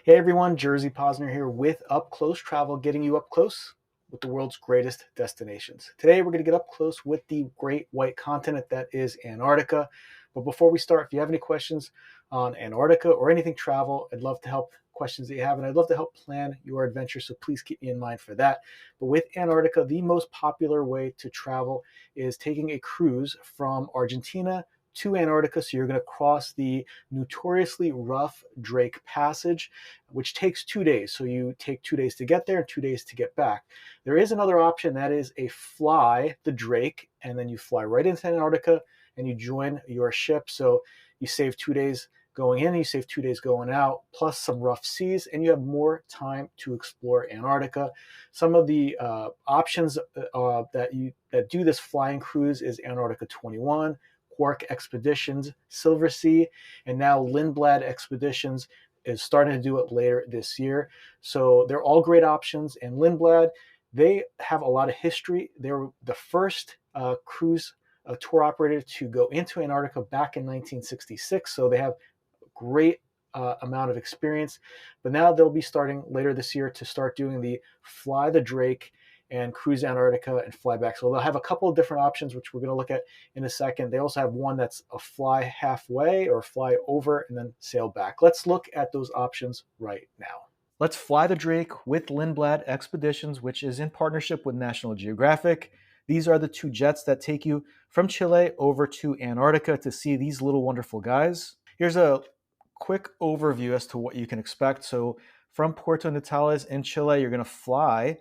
Hey everyone, Jerzy Poznar here with Up Close Travel, getting you up close with the world's greatest destinations. Today we're going to get up close with the great white continent that is Antarctica. But before we start, if you have any questions on Antarctica or anything travel, I'd love to help questions that you have, and I'd love to help plan your adventure, so please keep me in mind for that. But with Antarctica, the most popular way to travel is taking a cruise from Argentina to Antarctica. So you're going to cross the notoriously rough Drake Passage, which takes 2 days. So you take 2 days to get there and 2 days to get back. There is another option, that is a fly the Drake, and then you fly right into Antarctica and you join your ship. So you save 2 days going in, you save 2 days going out, plus some rough seas, and you have more time to explore Antarctica. Some of the options that do this flying cruise is Antarctica 21, Quark Expeditions, Silver Sea, and now Lindblad Expeditions is starting to do it later this year. So they're all great options. And Lindblad, they have a lot of history. They were the first cruise tour operator to go into Antarctica back in 1966. So they have a great amount of experience. But now they'll be starting later this year to start doing the Fly the Drake and cruise Antarctica and fly back. So they'll have a couple of different options, which we're going to look at in a second. They also have one that's a fly halfway or fly over and then sail back. Let's look at those options right now. Let's fly the Drake with Lindblad Expeditions, which is in partnership with National Geographic. These are the two jets that take you from Chile over to Antarctica to see these little wonderful guys. Here's a quick overview as to what you can expect. So from Puerto Natales in Chile, you're going to fly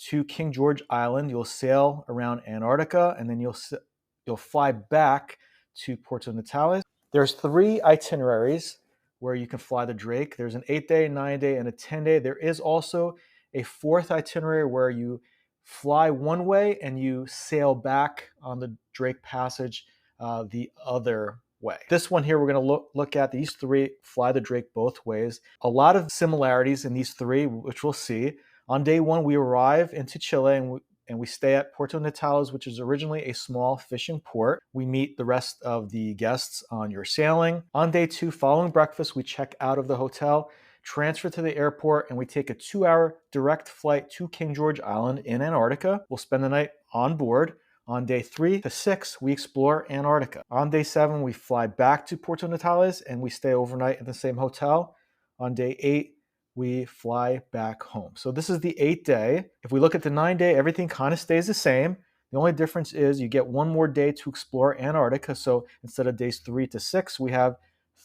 to King George Island. You'll sail around Antarctica, and then you'll fly back to Puerto Natales. There's 3 itineraries where you can fly the Drake. There's an 8-day, 9-day, and a 10-day. There is also a 4th itinerary where you fly one way and you sail back on the Drake Passage the other way. This one here, we're going to look at these 3, fly the Drake both ways. A lot of similarities in these 3, which we'll see. On day 1, we arrive into Chile and we stay at Puerto Natales, which is originally a small fishing port. We meet the rest of the guests on your sailing. On day 2, following breakfast, we check out of the hotel, transfer to the airport, and we take a 2-hour direct flight to King George Island in Antarctica. We'll spend the night on board. On day 3 to 6, we explore Antarctica. On day 7, we fly back to Puerto Natales and we stay overnight at the same hotel. On day 8, we fly back home. So this is the 8-day. If we look at the 9-day, everything kind of stays the same. The only difference is you get one more day to explore Antarctica. So instead of days 3 to 6, we have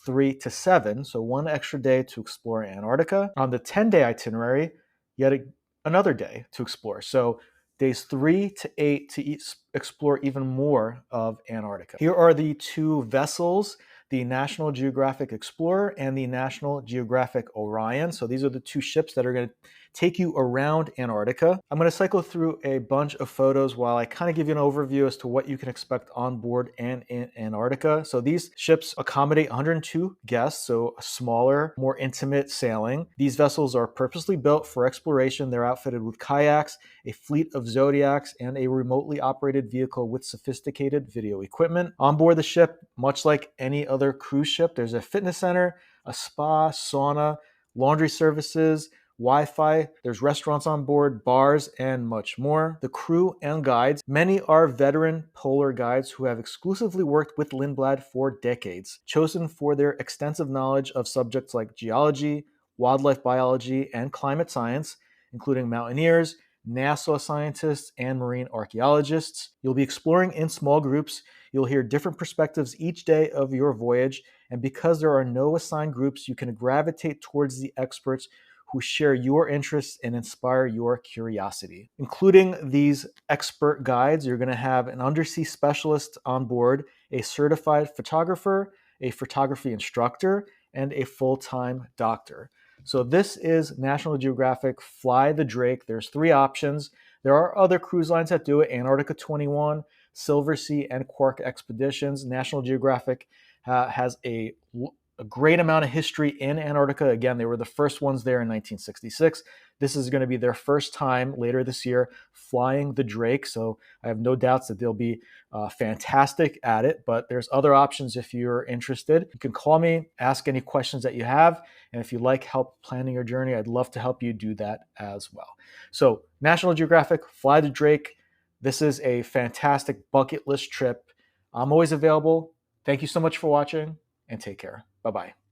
3 to 7. So one extra day to explore Antarctica. On the 10-day itinerary, yet another day to explore. So days 3 to 8 to explore even more of Antarctica. Here are the 2 vessels, the National Geographic Explorer and the National Geographic Orion. So these are the 2 ships that are going to take you around Antarctica. I'm going to cycle through a bunch of photos while I kind of give you an overview as to what you can expect on board and in Antarctica. So these ships accommodate 102 guests, so a smaller, more intimate sailing. These vessels are purposely built for exploration. They're outfitted with kayaks, a fleet of Zodiacs, and a remotely operated vehicle with sophisticated video equipment. On board the ship, much like any other cruise ship, there's a fitness center, a spa, sauna, laundry services, Wi-Fi, there's restaurants on board, bars, and much more. The crew and guides, many are veteran polar guides who have exclusively worked with Lindblad for decades, chosen for their extensive knowledge of subjects like geology, wildlife biology, and climate science, including mountaineers, NASA scientists, and marine archaeologists. You'll be exploring in small groups. You'll hear different perspectives each day of your voyage, and because there are no assigned groups, you can gravitate towards the experts who share your interests and inspire your curiosity. Including these expert guides, you're going to have an undersea specialist on board, a certified photographer, a photography instructor, and a full-time doctor. So this is National Geographic Fly the Drake. There's 3 options. There are other cruise lines that do it: Antarctica 21, Silver Sea, and Quark Expeditions. National Geographic has a a great amount of history in Antarctica. Again, they were the first ones there in 1966. This is going to be their first time later this year flying the Drake. So I have no doubts that they'll be fantastic at it. But there's other options if you're interested. You can call me, ask any questions that you have. And if you like help planning your journey, I'd love to help you do that as well. So National Geographic, fly the Drake. This is a fantastic bucket list trip. I'm always available. Thank you so much for watching, and take care. Bye-bye.